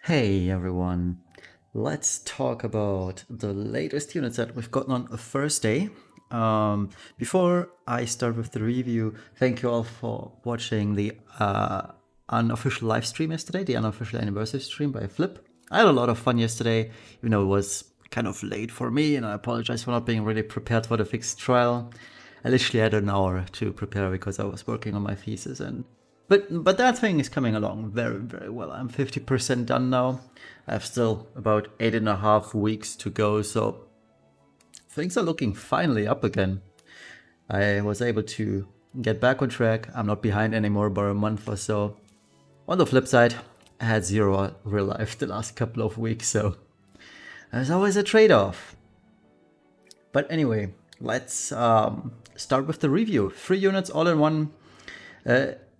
Hey everyone, let's talk about the latest units that we've gotten on a Thursday. Before I start with the review, thank you all for watching the unofficial live stream yesterday, the unofficial anniversary stream by Flip. I had a lot of fun yesterday, even though it was kind of late for me, and I apologize for not being really prepared for the fixed trial. I literally had an hour to prepare because I was working on my thesis and but that thing is coming along very, very well. I'm 50% done now. I have still about 8.5 weeks to go, so things are looking finally up again. I was able to get back on track. I'm not behind anymore by a month or so. On the flip side, I had zero real life the last couple of weeks, so there's always a trade-off. But anyway, let's start with the review. 3 units all in one.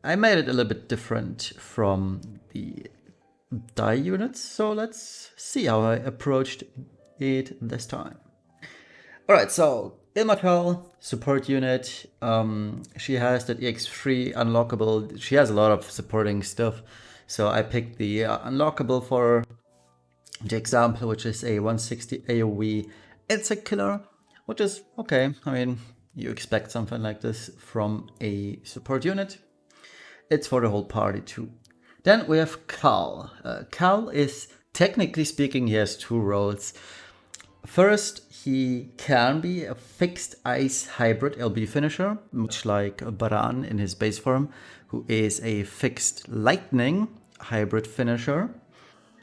I made it a little bit different from the die units, so let's see how I approached it this time. Alright, so Ilmatalle support unit. She has that EX3 unlockable. She has a lot of supporting stuff, so I picked the unlockable for the example, which is a 160 AoE insect killer, which is okay. I mean, you expect something like this from a support unit. It's for the whole party too. Then we have Kall. Kall is, technically speaking, he has 2 roles. First, he can be a fixed ice hybrid LB finisher, much like Baran in his base form, who is a fixed lightning hybrid finisher.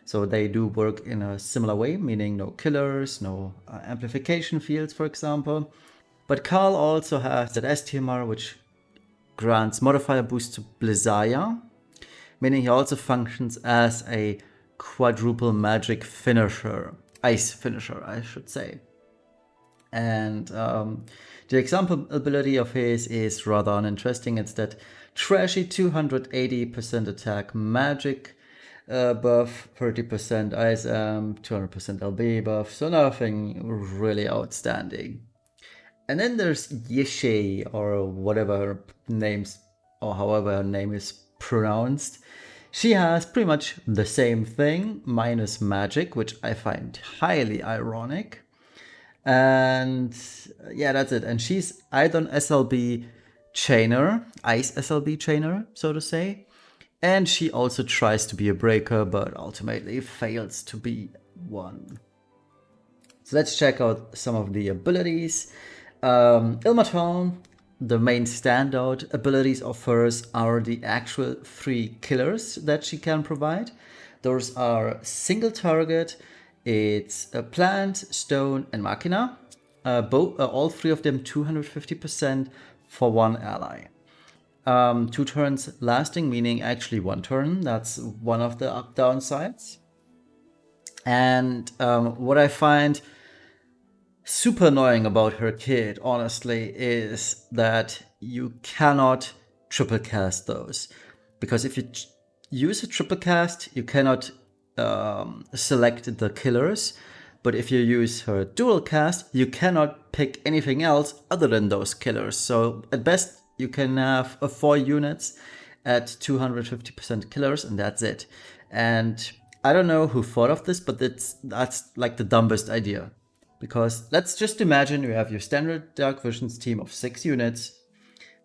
So they do work in a similar way, meaning no killers, no amplification fields, for example. But Kall also has that STMR, which grants modifier boost to Blizzaya, meaning he also functions as a quadruple magic finisher, ice finisher, I should say. And the example ability of his is rather uninteresting. It's that trashy 280% attack magic buff, 30% ice amp, 200% LB buff, so nothing really outstanding. And then there's Yshe, or whatever her name's, or however her name is pronounced. She has pretty much the same thing, minus magic, which I find highly ironic. And yeah, that's it. And she's either an SLB chainer, ice SLB chainer, so to say. And she also tries to be a breaker, but ultimately fails to be one. So let's check out some of the abilities. Ilmatalle, the main standout abilities of hers are the actual 3 killers that she can provide. Those are single target, it's a plant, stone, and machina. All 3 of them 250% for 1 ally. 2 turns lasting, meaning actually 1 turn. That's one of the downsides. And what I find super annoying about her kit, honestly, is that you cannot triple cast those. Because if you use a triple cast, you cannot select the killers. But if you use her dual cast, you cannot pick anything else other than those killers. So at best, you can have 4 units at 250% killers, and that's it. And I don't know who thought of this, but that's like the dumbest idea. Because let's just imagine you have your standard Dark Visions team of 6 units,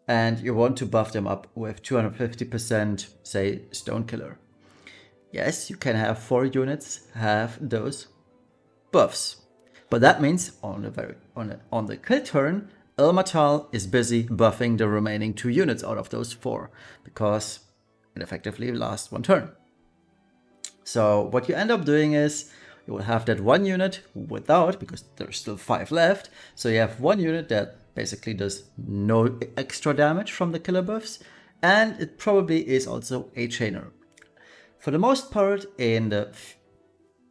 and you want to buff them up with 250%, say, Stone Killer. Yes, you can have 4 units have those buffs. But that means on the kill turn, Ilmatalle is busy buffing the remaining 2 units out of those 4, because it effectively lasts 1 turn. So what you end up doing is you will have that 1 unit without, because there's still 5 left, so you have 1 unit that basically does no extra damage from the killer buffs, and it probably is also a chainer. For the most part, in the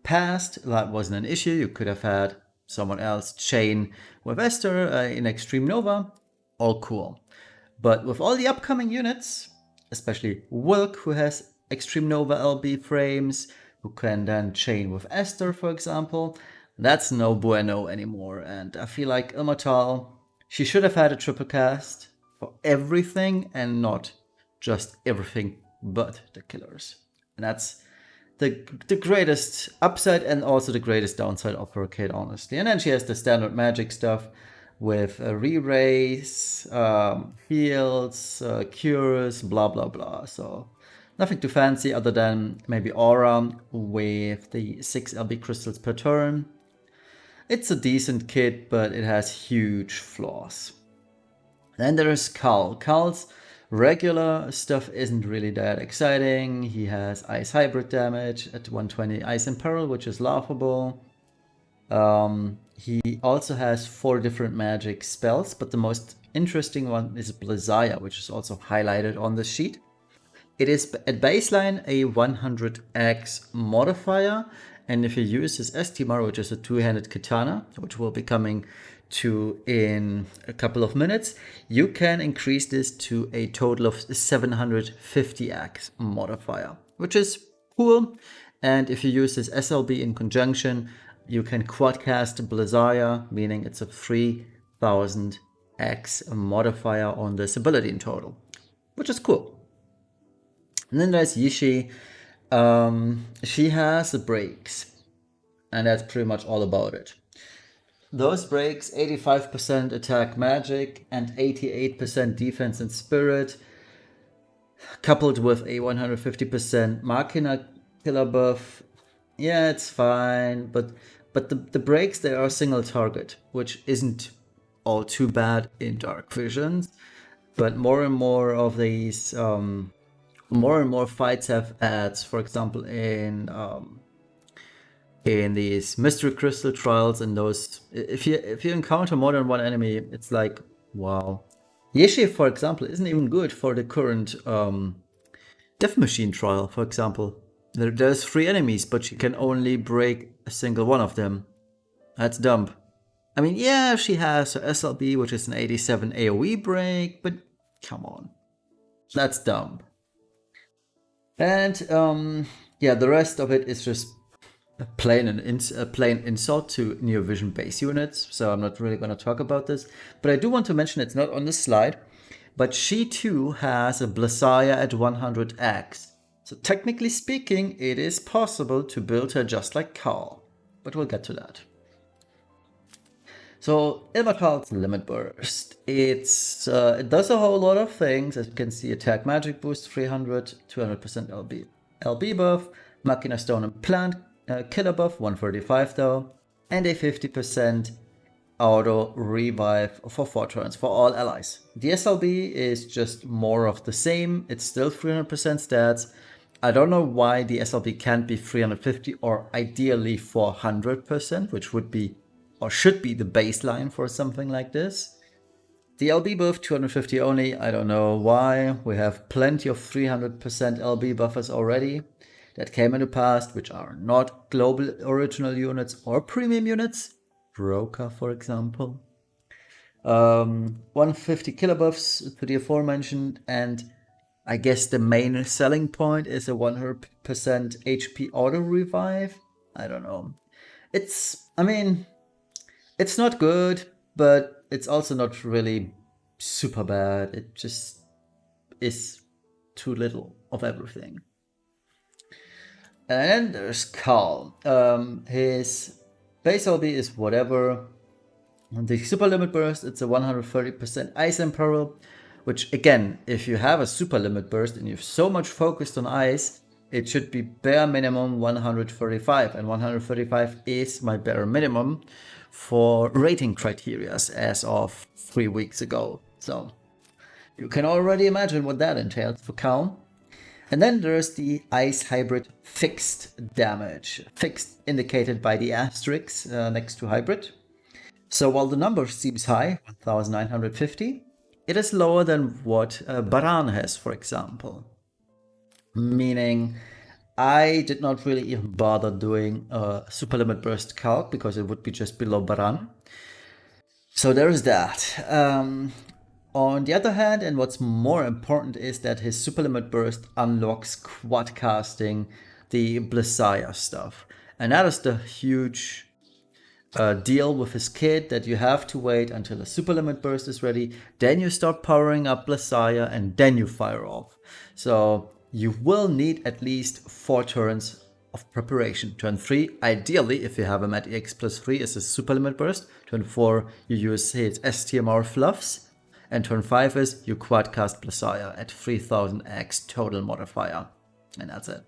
past, that wasn't an issue. You could have had someone else chain with Esther in Extreme Nova, all cool. But with all the upcoming units, especially Wilk, who has Extreme Nova LB frames, who can then chain with Esther, for example, that's no bueno anymore. And I feel like Ilmatalle, she should have had a triple cast for everything and not just everything but the killers. And that's the greatest upside and also the greatest downside of her kit, honestly. And then she has the standard magic stuff with re-raise, heals, cures, blah blah blah. So nothing too fancy other than maybe aura with the 6 LB crystals per turn. It's a decent kit, but it has huge flaws. Then there is Kall. Kall's regular stuff isn't really that exciting. He has ice hybrid damage at 120 ice and peril, which is laughable. He also has 4 different magic spells, but the most interesting one is Blizaya, which is also highlighted on the sheet. It is at baseline a 100x modifier, and if you use his STMR, which is a 2-handed katana, which will be coming to in a couple of minutes, you can increase this to a total of 750x modifier, which is cool. And if you use this SLB in conjunction, you can quadcast Blizaya, meaning it's a 3000x modifier on this ability in total, which is cool. And then there's Yshe. She has the breaks, and that's pretty much all about it. Those breaks, 85% attack magic and 88% defense and spirit, coupled with a 150% Machina killer buff. Yeah, it's fine, but the breaks, they are single target, which isn't all too bad in Dark Visions. But more and more of these, more and more fights have ads. For example, in these mystery crystal trials and those, if you encounter more than one enemy, it's like, wow. Yshe, for example, isn't even good for the current Death Machine trial, for example. There's 3 enemies, but she can only break a single one of them. That's dumb. I mean, yeah, she has her SLB, which is an 87 AoE break, but come on. That's dumb. And yeah, the rest of it is just a plain insult to Neo Vision base units, so I'm not really going to talk about this. But I do want to mention, it's not on this slide, but she too has a Blizaya at 100x. So technically speaking, it is possible to build her just like Kall, but we'll get to that. So Ilmatalle's Limit Burst, it does a whole lot of things. As you can see, attack magic boost 300, 200% LB buff, Machina Stone and Plant killer buff 135 though, and a 50% auto revive for 4 turns for all allies. The SLB is just more of the same. It's still 300% stats. I don't know why the SLB can't be 350 or ideally 400%, which would be or should be the baseline for something like this. The LB buff 250 only, I don't know why. We have plenty of 300% LB buffers already that came in the past, which are not global original units or premium units. Broker, for example. 150 killer buffs to the aforementioned, and I guess the main selling point is a 100% HP auto revive. I don't know. I mean, it's not good, but it's also not really super bad. It just is too little of everything. And then there's Kall. His base LB is whatever. The super limit burst, it's a 130% ice and peril, which again, if you have a super limit burst and you're so much focused on ice, it should be bare minimum 135, and 135 is my bare minimum for rating criteria as of 3 weeks ago. So you can already imagine what that entails for Kall. And then there's the ice hybrid fixed damage, fixed indicated by the asterisk next to hybrid. So while the number seems high, 1950, it is lower than what Baran has, for example. Meaning, I did not really even bother doing a super limit burst calc because it would be just below Baran. So there is that. On the other hand, and what's more important, is that his super limit burst unlocks quad casting the Blizaya stuff. And that is the huge deal with his kit, that you have to wait until the super limit burst is ready, then you start powering up Blizaya, and then you fire off. So you will need at least 4 turns of preparation. Turn 3, ideally, if you have him at EX plus 3, is a super limit burst. Turn 4, you use his STMR fluffs. And turn 5 is you quadcast Blessaya at 3000x total modifier. And that's it.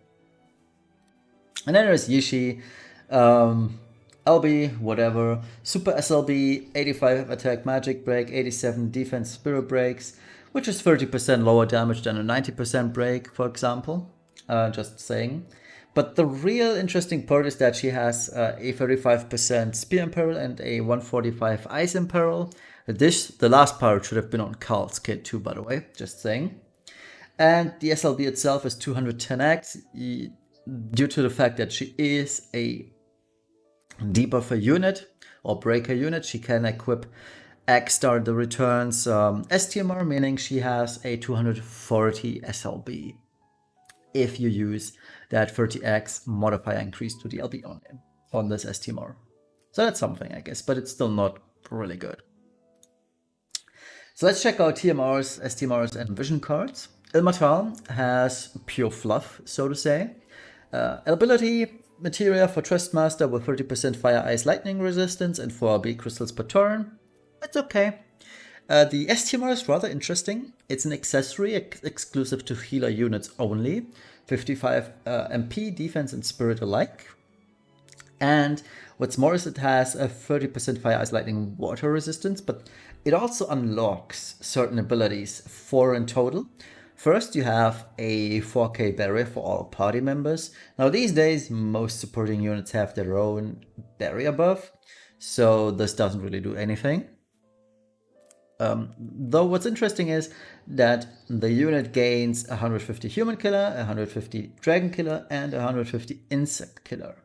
And then there's Yshe, LB, whatever, Super SLB, 85 attack magic break, 87 defense spirit breaks, which is 30% lower damage than a 90% break, for example. Just saying. But the real interesting part is that she has a 35% Spear Imperil and a 145 Ice Imperil. The last part should have been on Kall's kit too, by the way, just saying. And the SLB itself is 210x, due to the fact that she is a debuffer unit or breaker unit. She can equip X-Star the returns STMR, meaning she has a 240 SLB if you use that 30x modifier increase to the LB on this STMR. So that's something, I guess, but it's still not really good. So let's check out TMRs, STMRs, and vision cards. Ilmatalle has pure fluff, so to say. Ability materia for Trustmaster with 30% fire, ice, lightning resistance and 4 RB crystals per turn. It's okay. The STMR is rather interesting. It's an accessory exclusive to healer units only. 55 MP, defense and spirit alike. And what's more is it has a 30% fire, ice, lightning, water resistance, but it also unlocks certain abilities, 4 in total. First, you have a 4K barrier for all party members. Now, these days, most supporting units have their own barrier buff, so this doesn't really do anything. Though what's interesting is that the unit gains 150 human killer, 150 dragon killer, and 150 insect killer.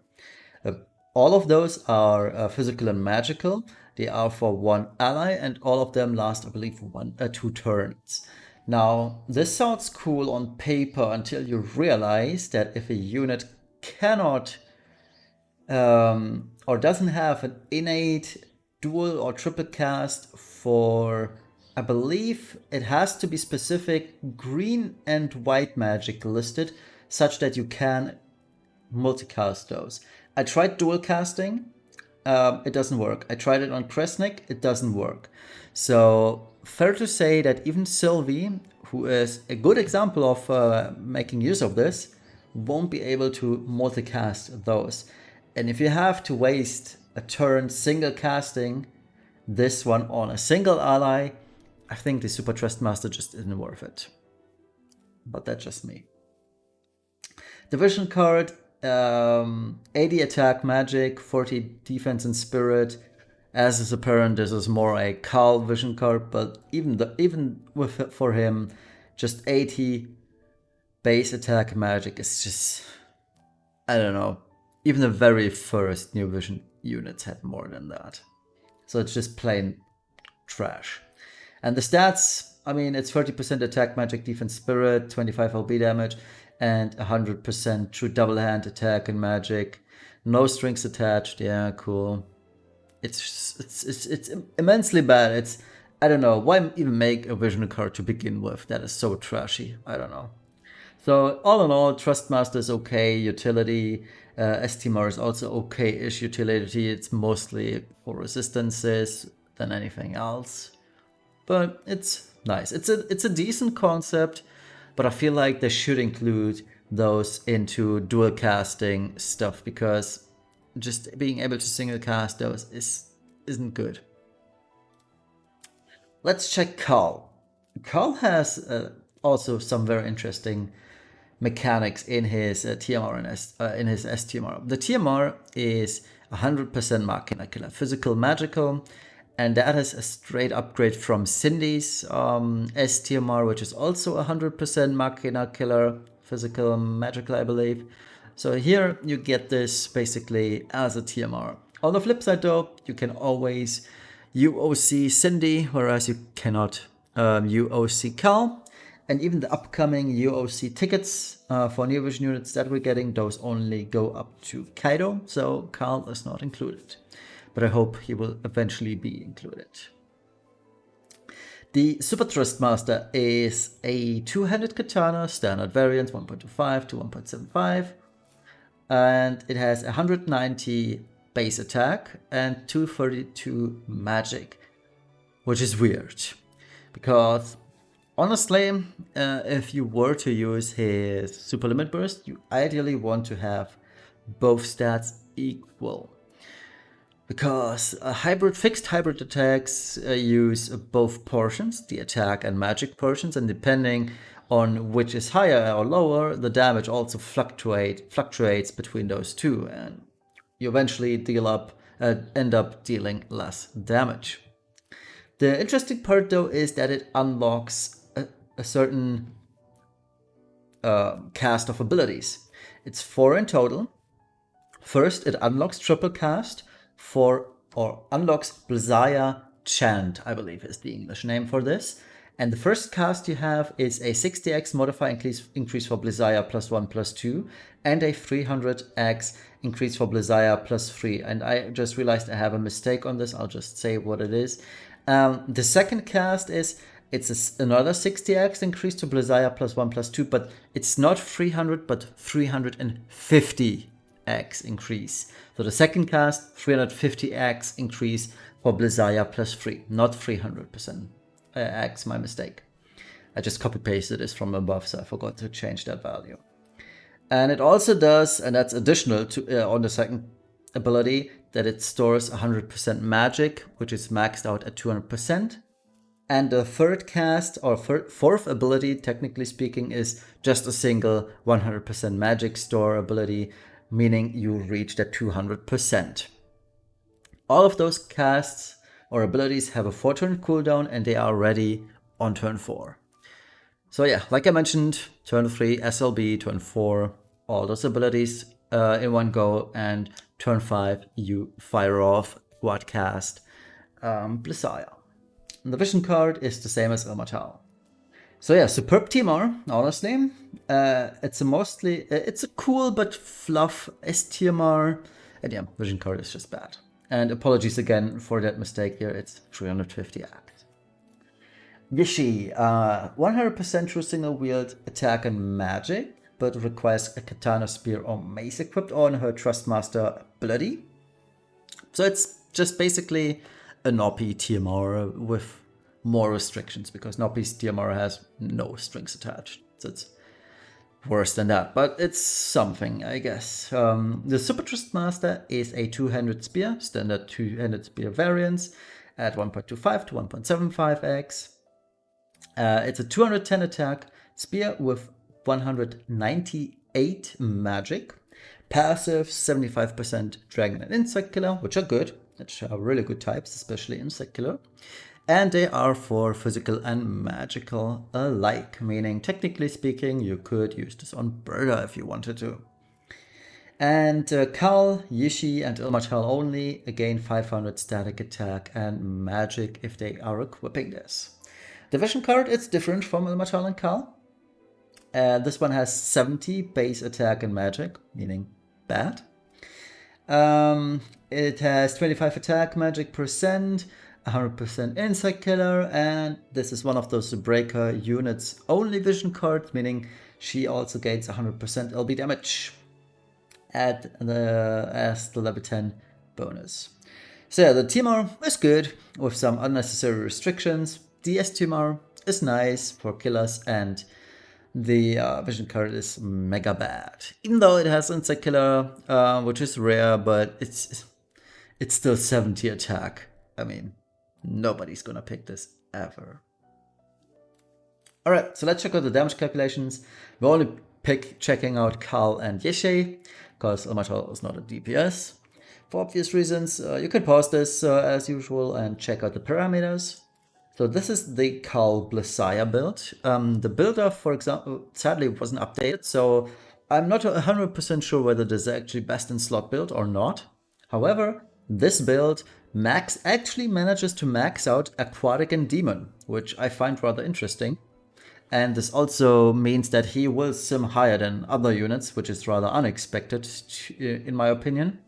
All of those are physical and magical. They are for 1 ally, and all of them last, I believe, 2 turns. Now, this sounds cool on paper until you realize that if a unit cannot or doesn't have an innate dual or triple cast for, I believe it has to be specific green and white magic listed such that you can multicast those. I tried dual casting, it doesn't work. I tried it on Kresnik, it doesn't work. So fair to say that even Sylvie, who is a good example of making use of this, won't be able to multicast those. And if you have to waste a turn single casting this one on a single ally, I think the Super Trustmaster just isn't worth it. But that's just me. Division card, 80 attack magic, 40 defense and spirit. As is apparent, this is more a Kall vision card, but even with for him, just 80 base attack magic is just, I don't know. Even the very first new vision units had more than that. So it's just plain trash. And the stats, I mean, it's 30% attack magic, defense spirit, 25 LB damage, and 100% true double hand attack and magic. No strings attached. Yeah, cool. It's immensely bad. I don't know, why even make a vision card to begin with? That is so trashy. I don't know. So all in all, Trustmaster is okay. Utility, STMR is also okay-ish utility. It's mostly for resistances than anything else, but it's nice. It's a decent concept, but I feel like they should include those into dual casting stuff, because just being able to single cast those isn't good. Let's check Kall. Kall has also some very interesting mechanics in his TMR and in his STMR. The TMR is 100% Machina Killer, physical magical, and that is a straight upgrade from Cindy's STMR, which is also 100% Machina Killer, physical magical, I believe. So here you get this basically as a TMR. On the flip side though, you can always UOC Cindy, whereas you cannot UOC Kall. And even the upcoming UOC tickets for new vision units that we're getting, those only go up to Kaido, so Kall is not included. But I hope he will eventually be included. The Super Trustmaster is a two-handed katana, standard variant 1.25 to 1.75. and it has 190 base attack and 232 magic, which is weird because honestly, if you were to use his super limit burst, you ideally want to have both stats equal. Because fixed hybrid attacks use both portions, the attack and magic portions, and depending on which is higher or lower, the damage also fluctuates between those two, and you eventually end up dealing less damage. The interesting part though is that it unlocks a certain cast of abilities. It's 4 in total. First, it unlocks triple cast unlocks Blizaya Chant, I believe is the English name for this. And the first cast you have is a 60x modifier increase for Blizaya +1/+2 and a 300x increase for Blizaya +3. And I just realized I have a mistake on this. I'll just say what it is. The second cast is another 60x increase to Blizaya +1/+2, but it's not 300 but 350x increase. So the second cast, 350x increase for Blizaya +3, not 300% x, my mistake. I just copy-pasted this from above, so I forgot to change that value. And it also does, and that's additional to on the second ability, that it stores 100% magic, which is maxed out at 200%. And the third cast, or fourth ability, technically speaking, is just a single 100% magic store ability, meaning you reach that 200%. All of those casts or abilities have a 4-turn cooldown, and they are ready on turn 4. So yeah, like I mentioned, turn 3 SLB, turn 4, all those abilities in one go, and turn 5 you fire off Quadcast Blizaya. The vision card is the same as Ilmatalle. So yeah, superb TMR, honestly. It's a cool but fluff STMR. And yeah, vision card is just bad. And apologies again for that mistake here, it's 350 act. Yshe, 100% true single wield attack and magic, but requires a katana, spear, or mace equipped on her Trustmaster ability. So it's just basically a Noppy TMR with more restrictions, because Noppy's TMR has no strings attached. So it's worse than that, but it's something, I guess. The Super Trustmaster is a two-handed spear, standard two-handed spear variance at 1.25 to 1.75x. It's a 210 attack spear with 198 magic. Passive 75% dragon and insect killer, which are good. Which are really good types, especially insect killer. And they are for physical and magical alike, meaning technically speaking, you could use this on Burger if you wanted to. And Kall, Yshe, and Ilmatalle only, again 500 static attack and magic if they are equipping this. The vision card is different from Ilmatalle and Kall. This one has 70 base attack and magic, meaning bad. It has 25 attack magic percent, 100% insect killer, and this is one of those breaker units only vision cards, meaning she also gains 100% LB damage as the level 10 bonus. So yeah, the TMR is good with some unnecessary restrictions. The STMR is nice for killers, and the vision card is mega bad. Even though it has insect killer, which is rare, but it's still 70 attack. I mean, nobody's gonna pick this ever. Alright, so let's check out the damage calculations. We're only checking out Kall and Yshe, because Ilmatalle is not a DPS. For obvious reasons, you can pause this as usual and check out the parameters. So this is the Kall Blizaya build. The builder, for example, sadly wasn't updated, so I'm not 100% sure whether this is actually best in slot build or not. However, this build actually manages to max out Aquatic and Demon, which I find rather interesting. And this also means that he will sim higher than other units, which is rather unexpected in my opinion.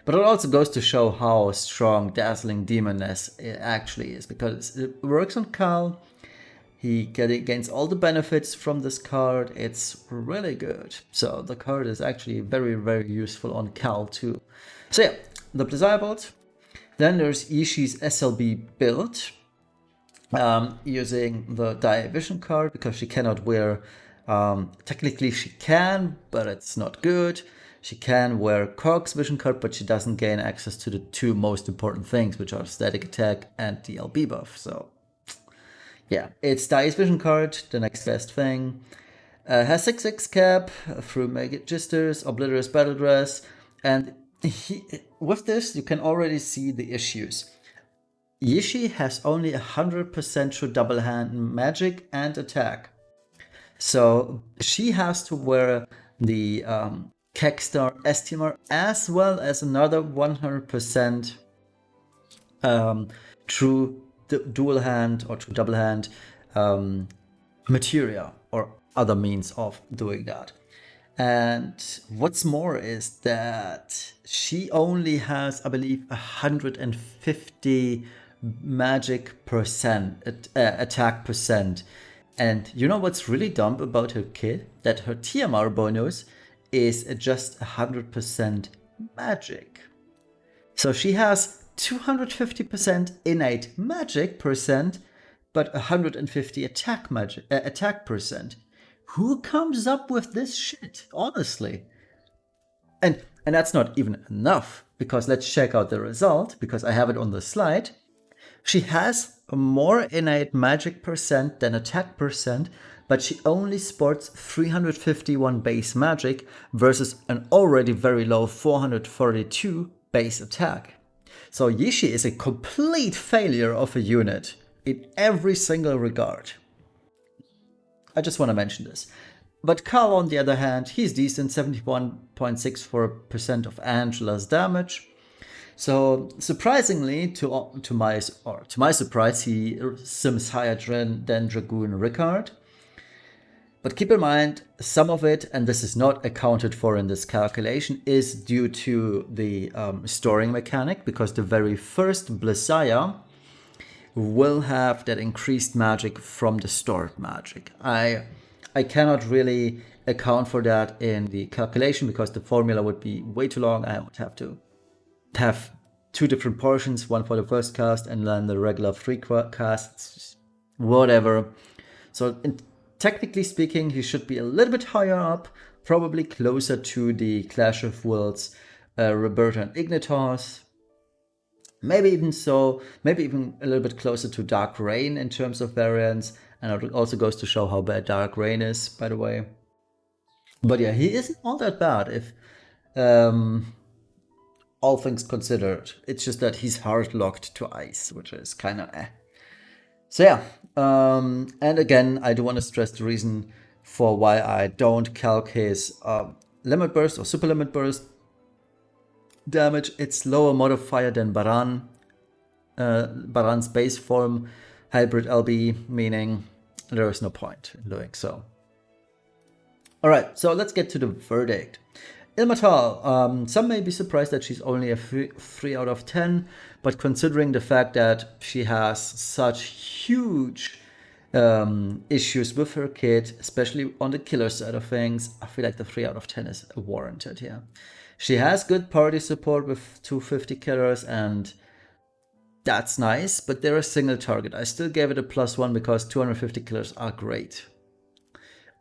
But it also goes to show how strong Dazzling Demoness actually is, because it works on Kall. He gains all the benefits from this card. It's really good. So the card is actually very, very useful on Kall too. So yeah, the Desirable. Then there's Yshe's SLB build. Using the Division card because she cannot wear, technically she can, but it's not good. She can wear Korg's Vision card, but she doesn't gain access to the two most important things, which are static attack and the LB buff. So yeah, it's Dai's Vision card, the next best thing. Has 6/6 cap through Magisters, Obliterous Battle Dress, and with this you can already see the issues. Yshe has only 100% true double hand magic and attack. So she has to wear the Kekstar STMR as well as another 100% true dual hand or true double hand materia or other means of doing that. And what's more is that she only has, I believe, 150 magic percent, attack percent. And you know what's really dumb about her kit? That her TMR bonus is just 100% magic. So she has 250% innate magic percent, but 150 attack percent. Who comes up with this shit, honestly? And that's not even enough, because let's check out the result, because I have it on the slide. She has more innate magic percent than attack percent, but she only sports 351 base magic versus an already very low 442 base attack. So Yshe is a complete failure of a unit in every single regard. I just want to mention this. But Kall, on the other hand, he's decent, 71.64% of Angela's damage. So surprisingly, to my surprise, he sims higher than Dragoon Rickard. But keep in mind, some of it, and this is not accounted for in this calculation, is due to the storing mechanic, because the very first Blissaya will have that increased magic from the stored magic. I cannot really account for that in the calculation because the formula would be way too long. I would have to have two different portions, one for the first cast and then the regular 3 casts, whatever. So technically speaking, he should be a little bit higher up, probably closer to the Clash of Wills, Roberta and Ignitas. Maybe even a little bit closer to Dark Rain in terms of variance. And it also goes to show how bad Dark Rain is, by the way. But yeah, he isn't all that bad if all things considered. It's just that he's hard locked to ice, which is kind of eh. So yeah, and again, I do want to stress the reason for why I don't calc his limit burst or super limit burst damage. It's lower modifier than Baran. Baran's base form hybrid LB, meaning there is no point in doing so. Alright, so let's get to the verdict. Ilmatalle, some may be surprised that she's only a 3 out of 10, but considering the fact that she has such huge issues with her kit, especially on the killer side of things, I feel like the 3 out of 10 is warranted here. She has good party support with 250 killers, and that's nice, but they're a single target. I still gave it a +1 because 250 killers are great,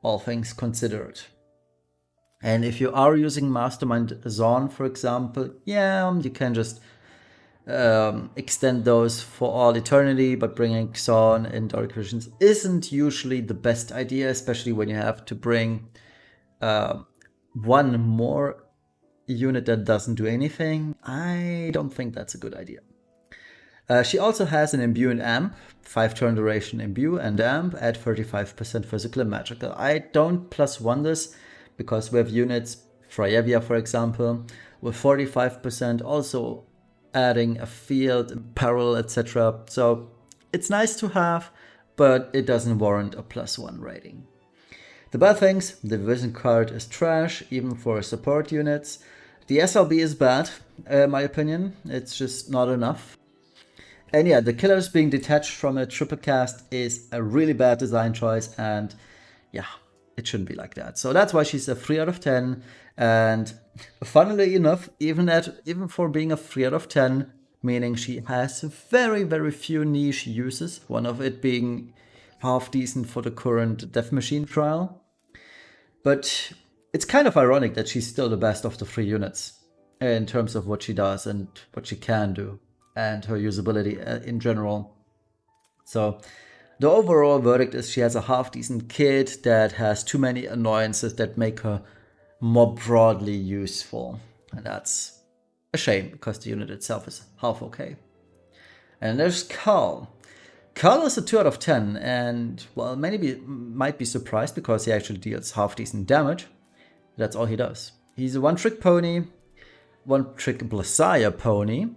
all things considered. And if you are using Mastermind Zorn, for example, yeah, you can just extend those for all eternity, but bringing Zorn in Dark Visions isn't usually the best idea, especially when you have to bring one more unit that doesn't do anything. I don't think that's a good idea. She also has an Imbue and Amp, 5 turn duration Imbue and Amp at 35% physical and magical. I don't +1 this because we have units, Freyevia for example, with 45%, also adding a field, peril, etc. So it's nice to have, but it doesn't warrant a +1 rating. The bad things, the Vision card is trash, even for support units. The SLB is bad, in my opinion. It's just not enough. And yeah, the killers being detached from a triple cast is a really bad design choice, and yeah, it shouldn't be like that. So that's why she's a 3 out of 10. And funnily enough, even for being a 3 out of 10, meaning she has very, very few niche uses, one of it being half decent for the current Death Machine trial. But it's kind of ironic that she's still the best of the 3 units in terms of what she does and what she can do and her usability in general. So the overall verdict is she has a half-decent kit that has too many annoyances that make her more broadly useful. And that's a shame, because the unit itself is half okay. And there's Kall. Kall is a 2 out of 10, and well, many might be surprised because he actually deals half-decent damage. That's all he does. He's a one-trick pony, one-trick Blasiah pony,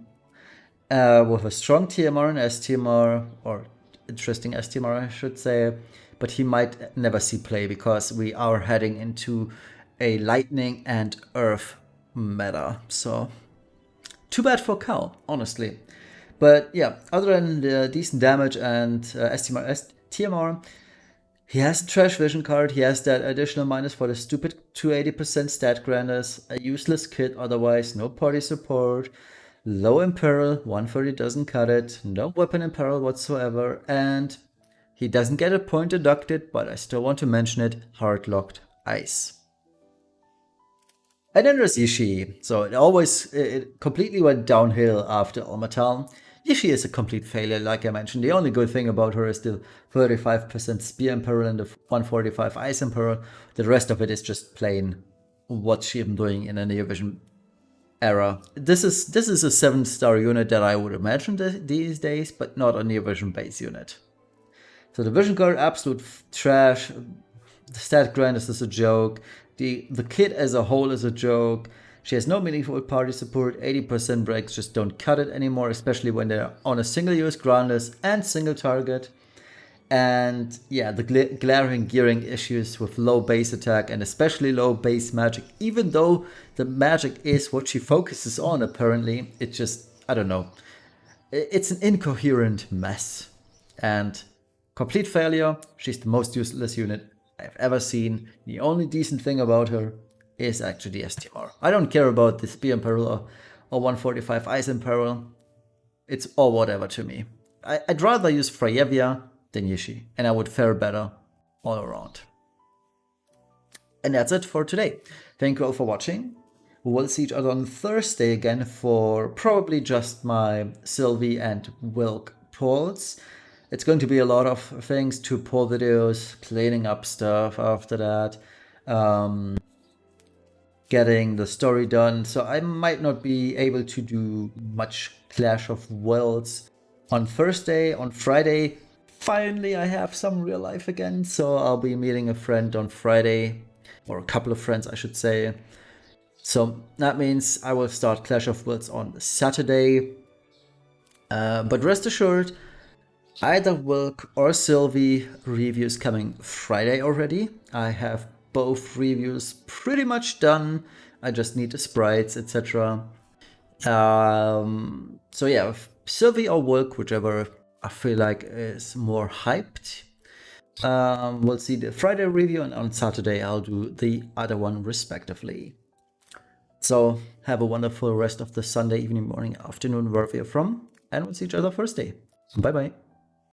with a strong TMR and STMR, or interesting STMR I should say, but he might never see play because we are heading into a lightning and earth meta. So too bad for Kall, honestly. But yeah, other than the decent damage and TMR, he has a Trash Vision card, he has that additional minus for the stupid 280% stat granders, a useless kit otherwise, no party support, low in peril, 130 doesn't cut it, no weapon in peril whatsoever, and he doesn't get a point deducted, but I still want to mention it, hard-locked ice. And then there's Yshe. So it completely went downhill after Ilmatalle. Yshe is a complete failure, like I mentioned. The only good thing about her is the 35% spear in peril and the 145 ice in peril. The rest of it is just plain what she's doing in a Near Vision era. This is a 7-star unit that I would imagine these days, but not a Near Vision base unit. So the Vision card, absolute trash. The stat grind is a joke. The kit as a whole is a joke. She has no meaningful party support. 80% breaks just don't cut it anymore, especially when they're on a single-use groundless and single target. And yeah, the glaring gearing issues with low base attack and especially low base magic, even though the magic is what she focuses on apparently. It just, I don't know. It's an incoherent mess. And complete failure. She's the most useless unit I've ever seen. The only decent thing about her is actually the STMR. I don't care about the spear in peril or 145 ice in peril. It's all whatever to me. I'd rather use Freyevia than Yshe, and I would fare better all around. And that's it for today. Thank you all for watching. We will see each other on Thursday again for probably just my Sylvie and Wilk polls. It's going to be a lot of things, 2 poll videos, cleaning up stuff after that, getting the story done. So I might not be able to do much Clash of Worlds on Thursday. On Friday, finally I have some real life again. So I'll be meeting a friend on Friday, or a couple of friends I should say. So that means I will start Clash of Worlds on Saturday. But rest assured, either Wilk or Sylvie reviews coming Friday already. I have both reviews pretty much done. I just need the sprites, etc. So yeah, Sylvie or Wilk, whichever I feel like is more hyped. We'll see the Friday review, and on Saturday I'll do the other one respectively. So have a wonderful rest of the Sunday, evening, morning, afternoon, wherever you're from, and we'll see each other Thursday. Bye bye.